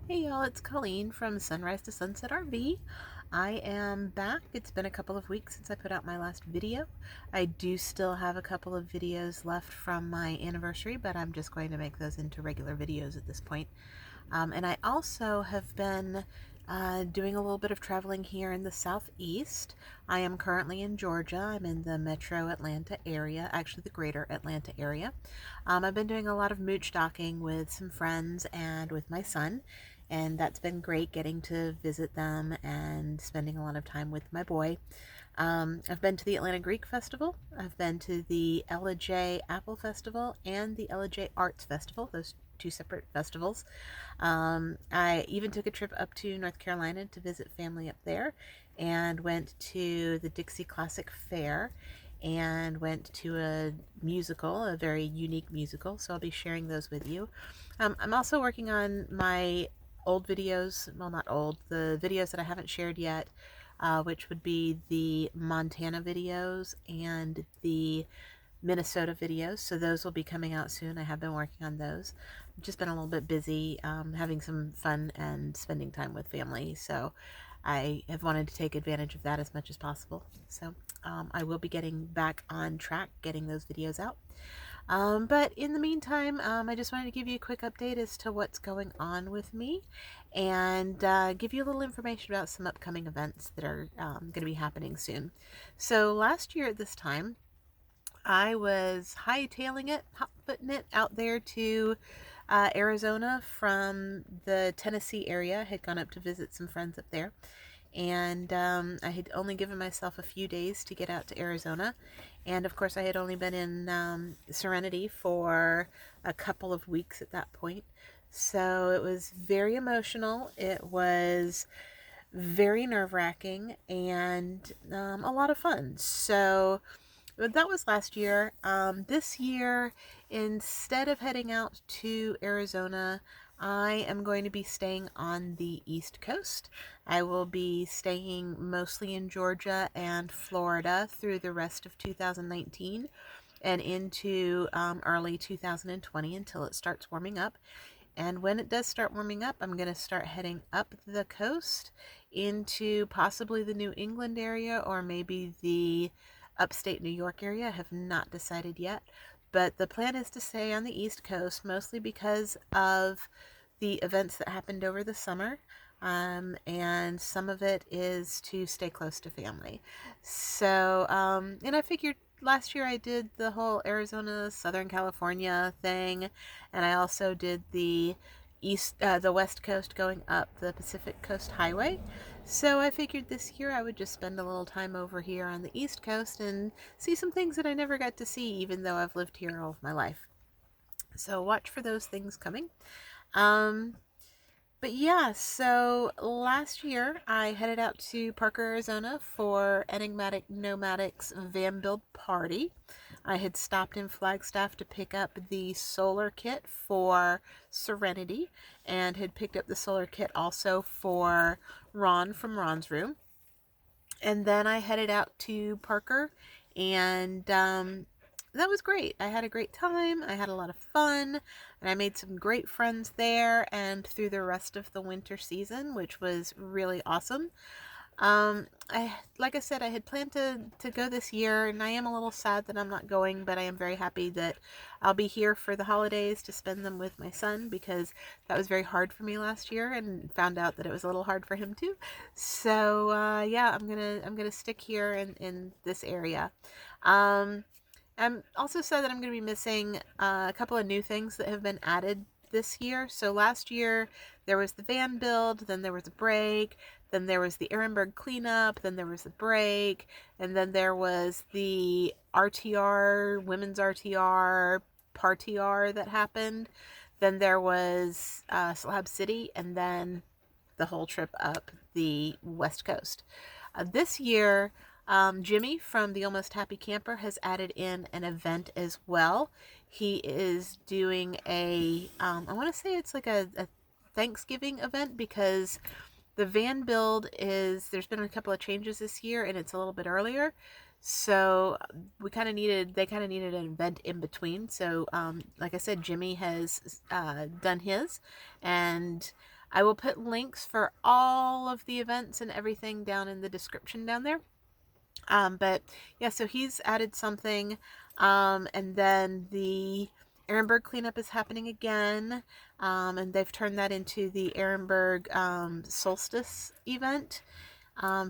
Hey y'all, it's Colleen from Sunrise to Sunset RV. I am back. It's been a couple of weeks since I put out my last video. I do still have a couple of videos left from my anniversary, but I'm just going to make those into regular videos at this point. And I also have been doing a little bit of traveling here in the southeast. I am currently in Georgia. I'm in the metro Atlanta area, actually the greater Atlanta area. I've been doing a lot of mooch docking with some friends and with my son, and that's been great getting to visit them and spending a lot of time with my boy. I've been to the Atlanta Greek Festival. I've been to the Ella J Apple Festival and the Ella J Arts Festival, those two separate festivals. I even took a trip up to North Carolina to visit family up there and went to the Dixie Classic Fair and went to a musical, a very unique musical, so I'll be sharing those with you. I'm also working on my old videos, well, not old, the videos that I haven't shared yet, which would be the Montana videos and the Minnesota videos. So those will be coming out soon. I have been working on those. I've just been a little bit busy having some fun and spending time with family. So I have wanted to take advantage of that as much as possible. So I will be getting back on track, getting those videos out. But in the meantime, I just wanted to give you a quick update as to what's going on with me and give you a little information about some upcoming events that are going to be happening soon. So last year at this time, I was hightailing it, hot-footing it out there to Arizona from the Tennessee area. I had gone up to visit some friends up there, and I had only given myself a few days to get out to Arizona. And of course, I had only been in Serenity for a couple of weeks at that point. So it was very emotional. It was very nerve-wracking and a lot of fun. So that was last year. This year, instead of heading out to Arizona, I am going to be staying on the East Coast. I will be staying mostly in Georgia and Florida through the rest of 2019 and into early 2020 until it starts warming up. And when it does start warming up, I'm going to start heading up the coast into possibly the New England area or maybe the upstate New York area. I have not decided yet. But the plan is to stay on the East Coast mostly because of the events that happened over the summer. And some of it is to stay close to family. So, and I figured last year I did the whole Arizona, Southern California thing, and I also did the the West Coast going up the Pacific Coast Highway. So I figured this year I would just spend a little time over here on the East Coast and see some things that I never got to see, even though I've lived here all of my life. So watch for those things coming. Um, but yeah, so last year I headed out to Parker, Arizona for Enigmatic Nomadics van build party. I had stopped in Flagstaff to pick up the solar kit for Serenity and had picked up the solar kit also for Ron from Ron's room. And then I headed out to Parker and that was great. I had a great time. I had a lot of fun, and I made some great friends there and through the rest of the winter season, which was really awesome. Like I said, I had planned to go this year, and I am a little sad that I'm not going, but I am very happy that I'll be here for the holidays to spend them with my son because that was very hard for me last year, and found out that it was a little hard for him too. So yeah, I'm gonna stick here in this area. I'm also sad that I'm going to be missing a couple of new things that have been added this year. So last year there was the van build, then there was a break, then there was the Ehrenberg cleanup, then there was the break, and then there was the RTR, women's RTR, PARTR that happened. Then there was Slab City, and then the whole trip up the West Coast. This year, Jimmy from the Almost Happy Camper has added in an event as well. He is doing I want to say it's like a Thanksgiving event because the van build there's been a couple of changes this year and it's a little bit earlier. So they kind of needed an event in between. So, like I said, Jimmy has done his, and I will put links for all of the events and everything down in the description down there. But yeah, so he's added something. And then the Ehrenberg cleanup is happening again. And they've turned that into the Ehrenberg solstice event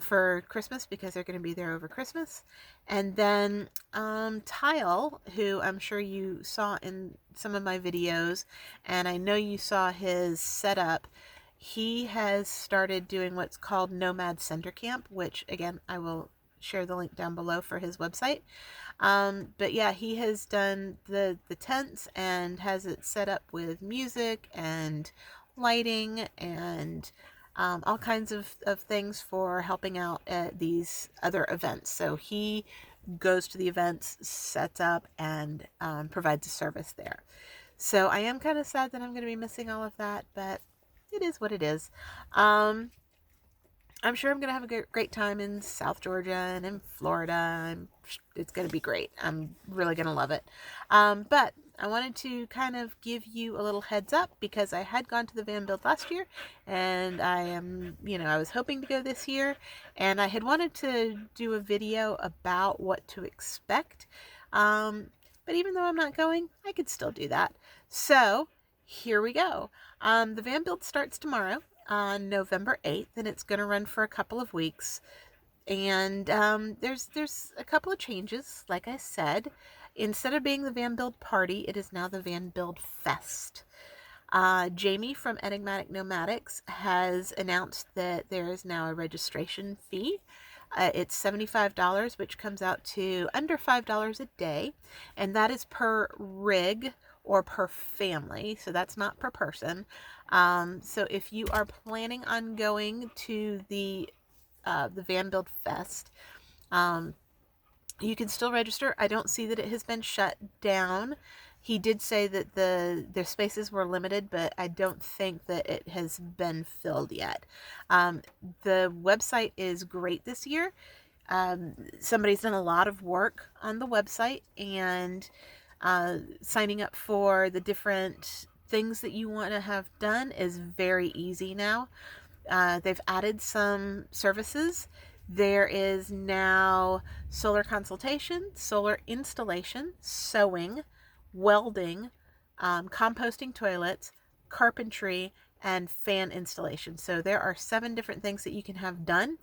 for Christmas, because they're going to be there over Christmas. And then Tile, who I'm sure you saw in some of my videos, and I know you saw his setup, he has started doing what's called Nomad Center Camp, which again, I will share the link down below for his website. But yeah, he has done the tents and has it set up with music and lighting and all kinds of things for helping out at these other events. So he goes to the events, sets up, and provides a service there. So I am kind of sad that I'm going to be missing all of that, but it is what it is. I'm sure I'm going to have a great time in South Georgia and in Florida. It's going to be great. I'm really going to love it. But I wanted to kind of give you a little heads up, because I had gone to the van build last year, and I am, I was hoping to go this year, and I had wanted to do a video about what to expect. But even though I'm not going, I could still do that. So here we go. The van build starts tomorrow on November 8th, and it's going to run for a couple of weeks. And there's a couple of changes. Like I said, instead of being the Van Build Party, it is now the Van Build Fest. Jamie from Enigmatic Nomadics has announced that there is now a registration fee. It's $75, which comes out to under $5 a day, and that is per rig or per family, so that's not per person. So if you are planning on going to the Van Build Fest, you can still register. I don't see that it has been shut down. He did say that their spaces were limited, but I don't think that it has been filled yet. The website is great this year. Somebody's done a lot of work on the website, and signing up for the different things that you want to have done is very easy now. They've added some services. There is now solar consultation, solar installation, sewing, welding, composting toilets, carpentry, and fan installation. So there are 7 different things that you can have done,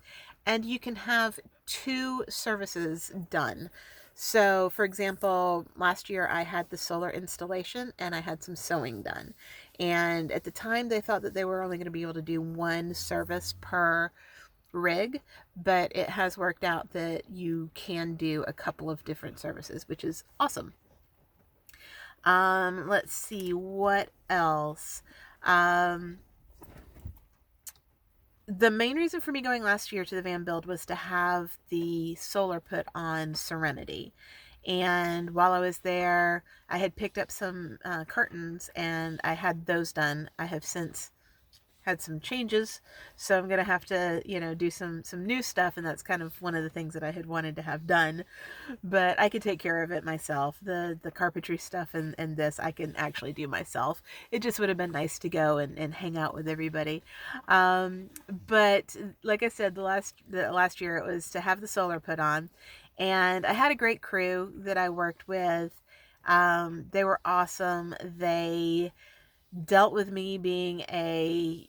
and you can have 2 services done. So for example, last year I had the solar installation and I had some sewing done. And at the time they thought that they were only going to be able to do 1 service per rig, but it has worked out that you can do a couple of different services, which is awesome. Let's see what else. The main reason for me going last year to the van build was to have the solar put on Serenity. And while I was there, I had picked up some curtains, and I had those done. I have since had some changes, so I'm gonna have to, do some new stuff, and that's kind of one of the things that I had wanted to have done, but I could take care of it myself. The carpentry stuff and this I can actually do myself. It just would have been nice to go and hang out with everybody. But like I said, the last year it was to have the solar put on, and I had a great crew that I worked with. They were awesome. They dealt with me being an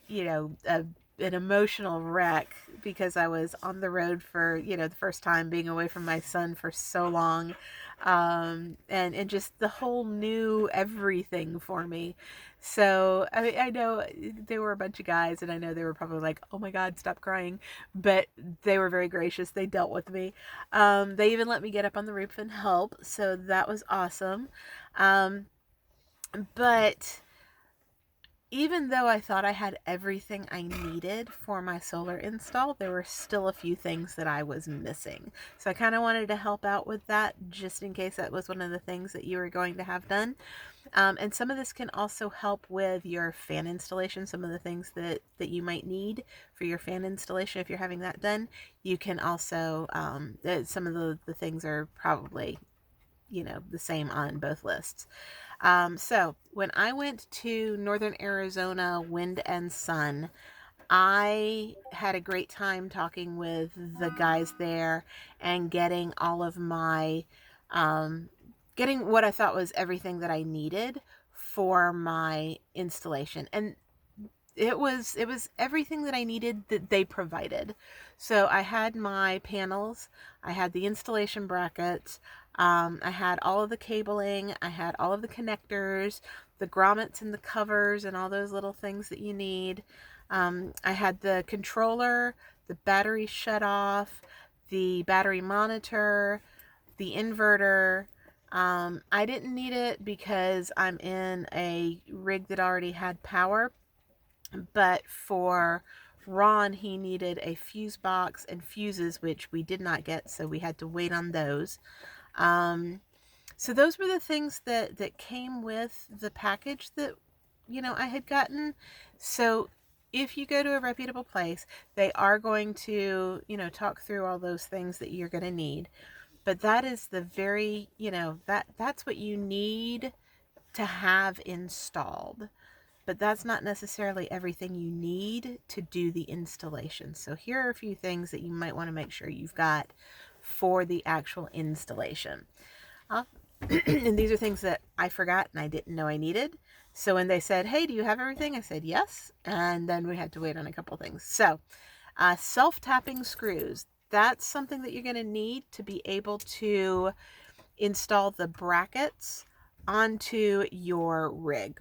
emotional wreck, because I was on the road for, the first time, being away from my son for so long, and just the whole new everything for me. So I know they were a bunch of guys, and I know they were probably like, oh my God, stop crying, but they were very gracious. They dealt with me. They even let me get up on the roof and help, so that was awesome. But even though I thought I had everything I needed for my solar install, there were still a few things that I was missing. So I kind of wanted to help out with that, just in case that was one of the things that you were going to have done. And some of this can also help with your fan installation. Some of the things that you might need for your fan installation, if you're having that done, you can also, some of the things are probably you know, the same on both lists. So when I went to Northern Arizona Wind and Sun, I had a great time talking with the guys there and getting all of my, getting what I thought was everything that I needed for my installation. And it was everything that I needed that they provided. So I had my panels, I had the installation brackets, I had all of the cabling, I had all of the connectors, the grommets and the covers and all those little things that you need. I had the controller, the battery shut off, the battery monitor, the inverter. I didn't need it because I'm in a rig that already had power, but for Ron, he needed a fuse box and fuses, which we did not get, so we had to wait on those. So those were the things that came with the package that, you know, I had gotten. So if you go to a reputable place, they are going to, you know, talk through all those things that you're going to need. But that is the very, you know, that's what you need to have installed. But that's not necessarily everything you need to do the installation. So here are a few things that you might want to make sure you've got for the actual installation. And these are things that I forgot and I didn't know I needed. So when they said, hey, do you have everything? I said, yes. And then we had to wait on a couple things. So self-tapping screws. That's something that you're going to need to be able to install the brackets onto your rig.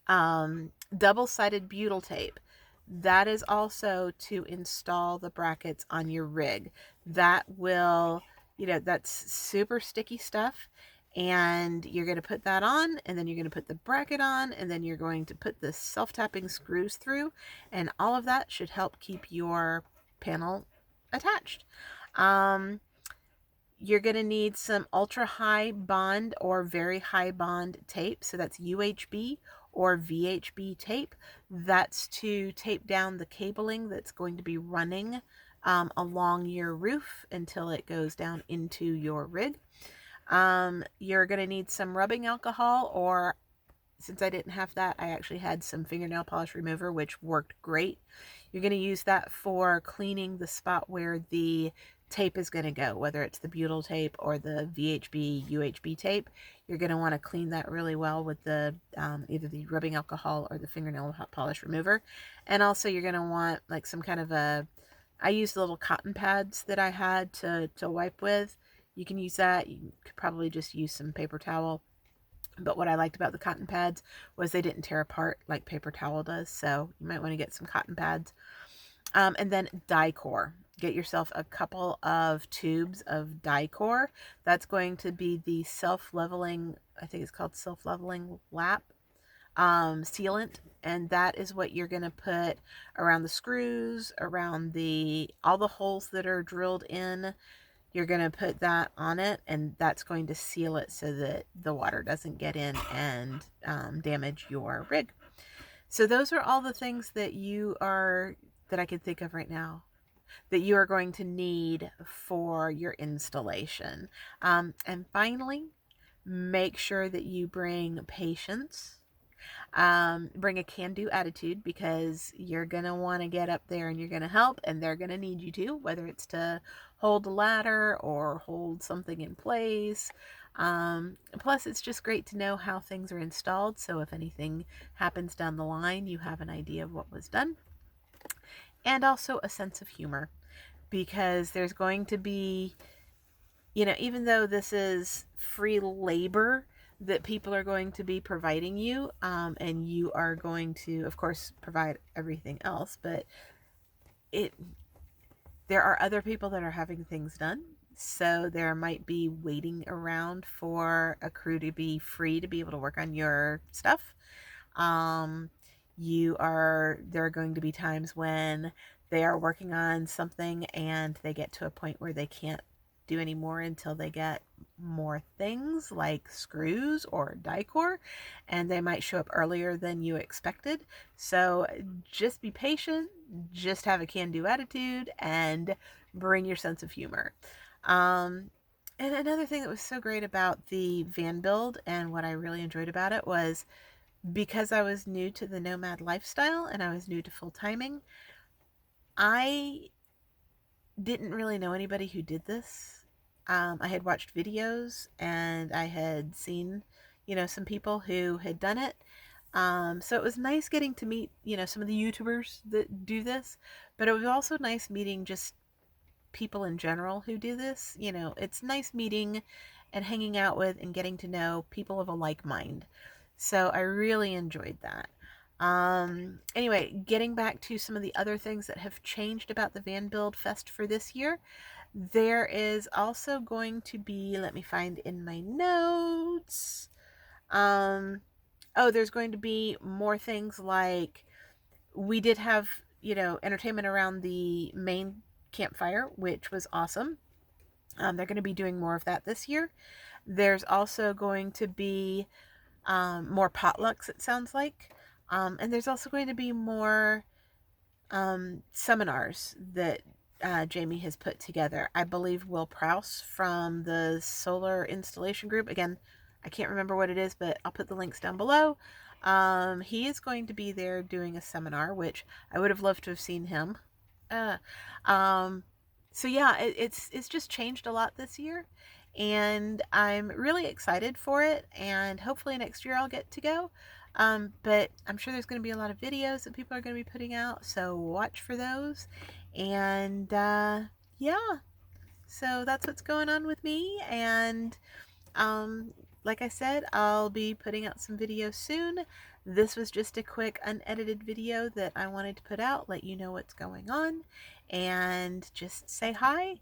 Double-sided butyl tape. That is also to install the brackets on your rig. That will, you know, that's super sticky stuff. And you're going to put that on, and then you're going to put the bracket on, and then you're going to put the self-tapping screws through, and all of that should help keep your panel attached. You're going to need some ultra high bond or very high bond tape. So that's UHB or VHB tape. That's to tape down the cabling that's going to be running along your roof until it goes down into your rig. You're going to need some rubbing alcohol, or since I didn't have that, I actually had some fingernail polish remover, which worked great. You're going to use that for cleaning the spot where the tape is going to go, whether it's the butyl tape or the VHB, UHB tape. You're going to want to clean that really well with the either the rubbing alcohol or the fingernail polish remover. And also you're going to want like some kind of a, I used the little cotton pads that I had to wipe with. You can use that. You could probably just use some paper towel. But what I liked about the cotton pads was they didn't tear apart like paper towel does. So you might want to get some cotton pads. And then Dicor. Get yourself a couple of tubes of Dicor. That's going to be the self-leveling, I think it's called self-leveling lap sealant. And that is what you're going to put around the screws, around all the holes that are drilled in. You're going to put that on it, and that's going to seal it so that the water doesn't get in and damage your rig. So those are all the things that that I can think of right now that you are going to need for your installation. And finally, make sure that you bring patience. Bring a can-do attitude, because you're going to want to get up there and you're going to help, and they're going to need you to, whether it's to hold a ladder or hold something in place. Plus, it's just great to know how things are installed, so if anything happens down the line, you have an idea of what was done. And also a sense of humor, because there's going to be, you know, even though this is free labor that people are going to be providing you, and you are going to, of course, provide everything else, but there are other people that are having things done. So there might be waiting around for a crew to be free to be able to work on your stuff. There are going to be times when they are working on something and they get to a point where they can't do any more until they get more things like screws or Dicor, and they might show up earlier than you expected. So just be patient, just have a can-do attitude, and bring your sense of humor. And another thing that was so great about the van build and what I really enjoyed about it was because I was new to the Nomad lifestyle and I was new to full timing, I didn't really know anybody who did this. I had watched videos and I had seen, some people who had done it. So it was nice getting to meet, some of the YouTubers that do this, but it was also nice meeting just people in general who do this. It's nice meeting and hanging out with and getting to know people of a like mind. So I really enjoyed that. Anyway, getting back to some of the other things that have changed about the Van Build Fest for this year, there is also going to be, let me find in my notes. Oh, there's going to be more things like we did have, entertainment around the main campfire, which was awesome. They're going to be doing more of that this year. There's also going to be more potlucks, it sounds like. And there's also going to be more seminars that Jamie has put together. I believe Will Prowse from the Solar Installation Group, again, I can't remember what it is, but I'll put the links down below. He is going to be there doing a seminar, which I would have loved to have seen him. Uh, um, so yeah, it's just changed a lot this year, and I'm really excited for it. And hopefully next year I'll get to go. But I'm sure there's going to be a lot of videos that people are going to be putting out, so watch for those. And yeah, so that's what's going on with me. And um, like I said, I'll be putting out some videos soon. This was just a quick unedited video that I wanted to put out, let you know what's going on, and just say hi,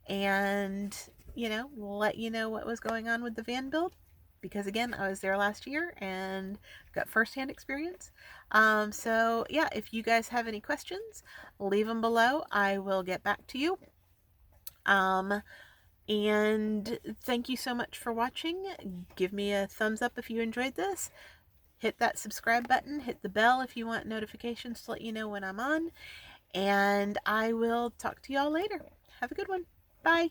and, let you know what was going on with the van build. Because again, I was there last year and got firsthand experience. So yeah, if you guys have any questions, leave them below. I will get back to you. And thank you so much for watching. Give me a thumbs up if you enjoyed this. Hit that subscribe button. Hit the bell if you want notifications to let you know when I'm on. And I will talk to y'all later. Have a good one. Bye.